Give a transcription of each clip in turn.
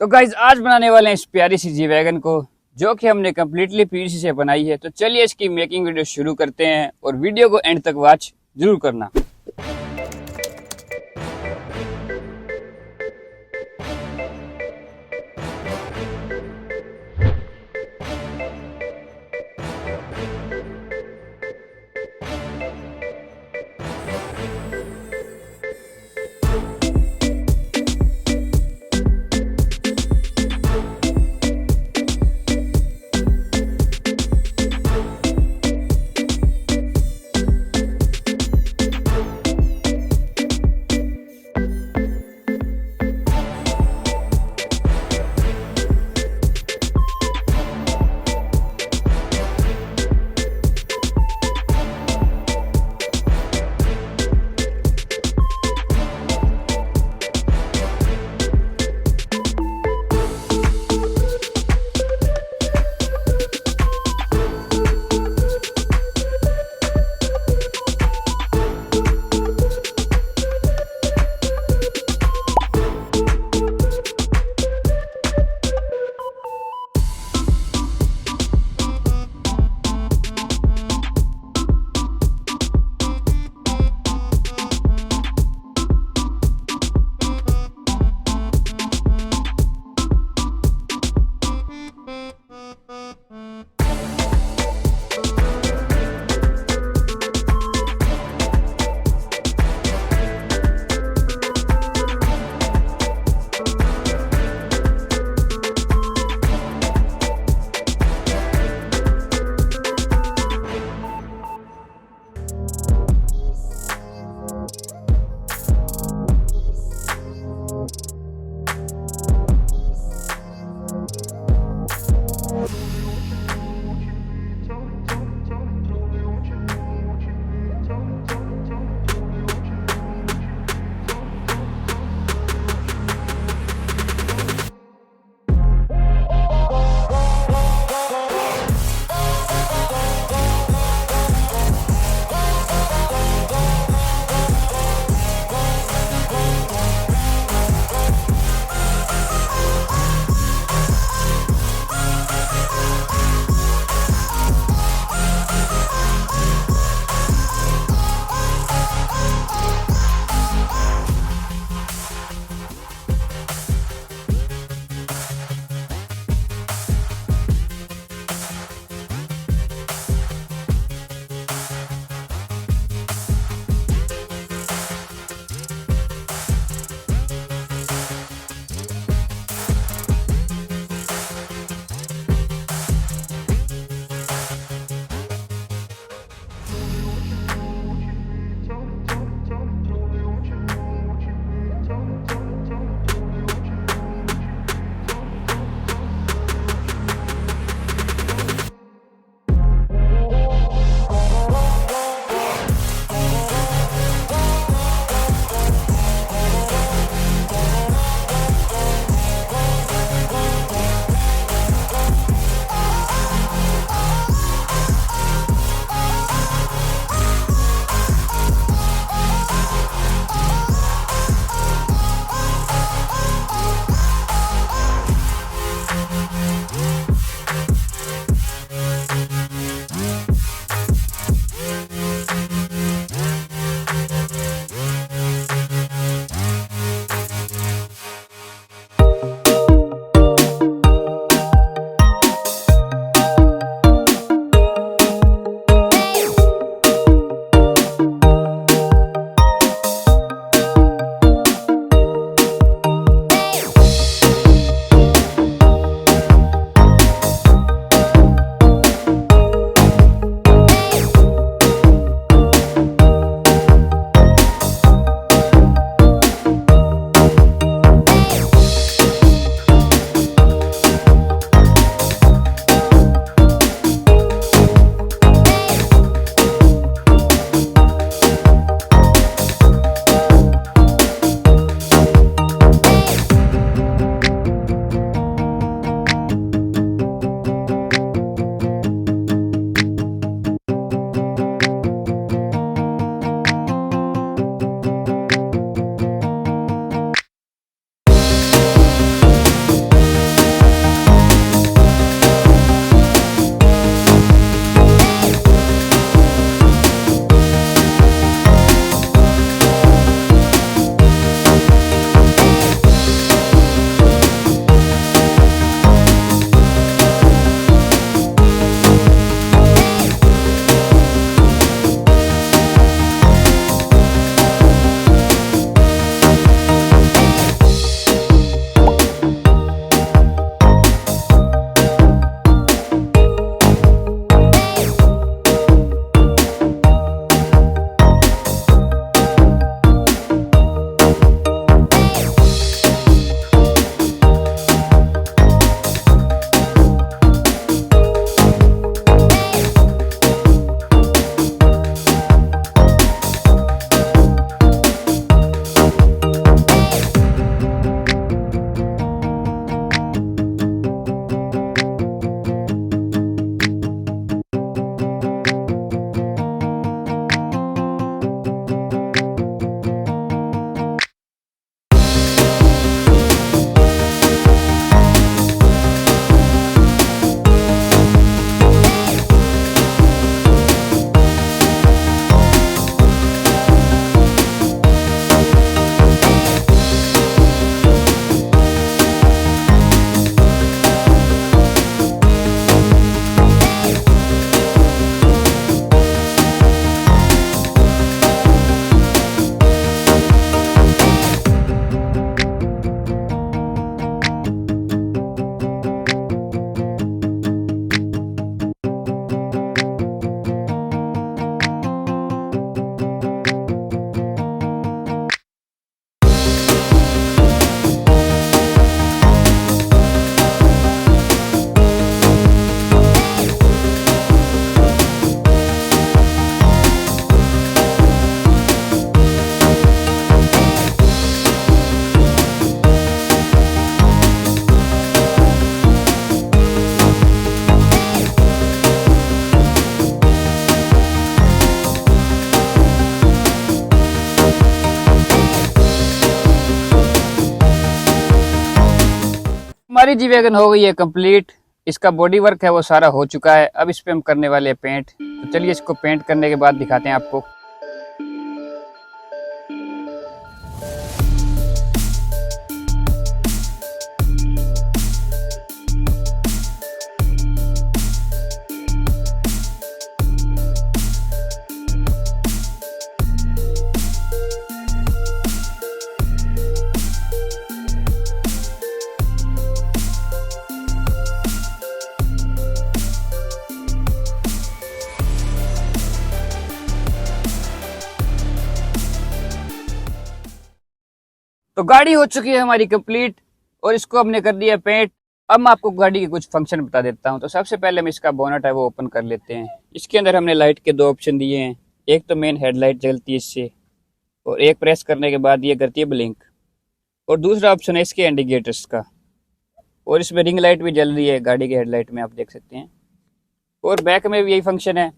तो गाइज आज बनाने वाले हैं इस प्यारी सी जी वैगन को, जो कि हमने कम्प्लीटली पीवीसी से बनाई है। तो चलिए इसकी मेकिंग वीडियो शुरू करते हैं और वीडियो को एंड तक वॉच जरूर करना। हमारी जी वैगन हो गई है कंप्लीट। इसका बॉडी वर्क है वो सारा हो चुका है। अब इस पे हम करने वाले हैं पेंट। तो चलिए इसको पेंट करने के बाद दिखाते हैं आपको। तो गाड़ी हो चुकी है हमारी कंप्लीट और इसको हमने कर दिया पेंट। अब मैं आपको गाड़ी के कुछ फंक्शन बता देता हूँ। तो सबसे पहले हम इसका बोनट है वो ओपन कर लेते हैं। इसके अंदर हमने लाइट के दो ऑप्शन दिए हैं। एक तो मेन हेडलाइट जलती है इससे, और एक प्रेस करने के बाद ये करती है ब्लिंक, और दूसरा ऑप्शन है इसके इंडिकेटर्स का, और इसमें रिंग लाइट भी जल रही है गाड़ी के हेडलाइट में, आप देख सकते हैं। और बैक में भी यही फंक्शन है।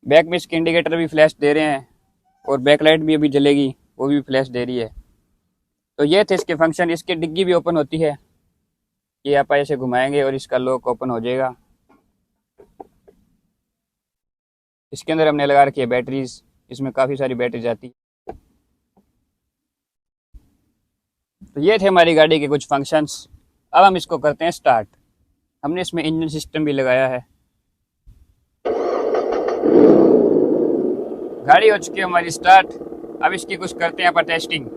बैक में इसके इंडिकेटर भी फ्लैश दे रहे हैं, और बैक लाइट भी अभी जलेगी, वो भी फ्लैश दे रही है। तो ये थे इसके फंक्शन। इसकी डिग्गी भी ओपन होती है, ये आप ऐसे घुमाएंगे और इसका लॉक ओपन हो जाएगा। इसके अंदर हमने लगा रखी है बैटरीज, इसमें काफ़ी सारी बैटरीज आती है। तो ये थे हमारी गाड़ी के कुछ फंक्शंस। अब हम इसको करते हैं स्टार्ट। हमने इसमें इंजन सिस्टम भी लगाया है। गाड़ी हो चुकी है हमारी स्टार्ट। अब इसकी कुछ करते हैं अपन टेस्टिंग।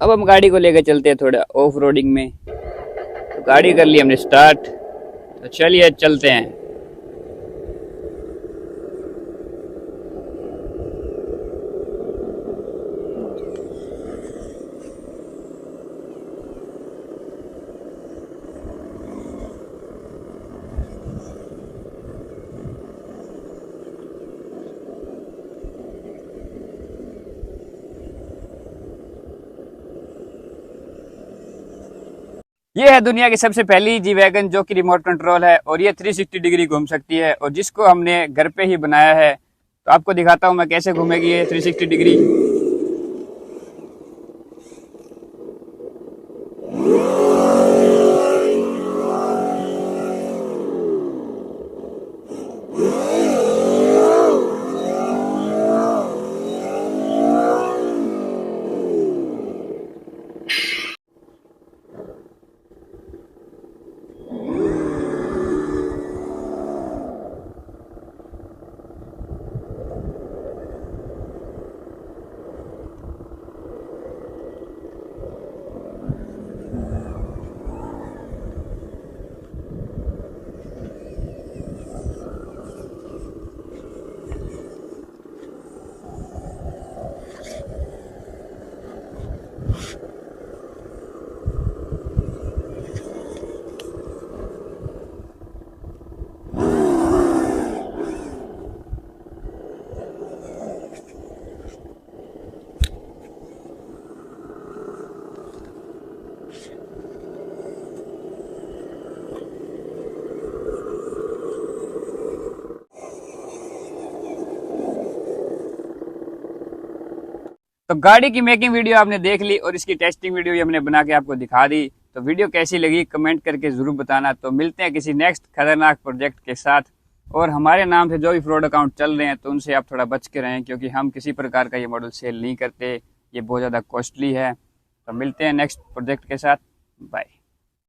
अब हम गाड़ी को लेकर चलते हैं थोड़ा ऑफ रोडिंग में। तो गाड़ी कर ली हमने स्टार्ट, तो चलिए चलते हैं। ये है दुनिया की सबसे पहली जी वैगन जो कि रिमोट कंट्रोल है, और ये 360 डिग्री घूम सकती है, और जिसको हमने घर पे ही बनाया है। तो आपको दिखाता हूँ मैं कैसे घूमेगी ये 360 डिग्री। तो गाड़ी की मेकिंग वीडियो आपने देख ली, और इसकी टेस्टिंग वीडियो भी हमने बना के आपको दिखा दी। तो वीडियो कैसी लगी कमेंट करके ज़रूर बताना। तो मिलते हैं किसी नेक्स्ट खतरनाक प्रोजेक्ट के साथ। और हमारे नाम से जो भी फ्रॉड अकाउंट चल रहे हैं तो उनसे आप थोड़ा बच के रहें, क्योंकि हम किसी प्रकार का ये मॉडल सेल नहीं करते, ये बहुत ज़्यादा कॉस्टली है। तो मिलते हैं नेक्स्ट प्रोजेक्ट के साथ। बाय।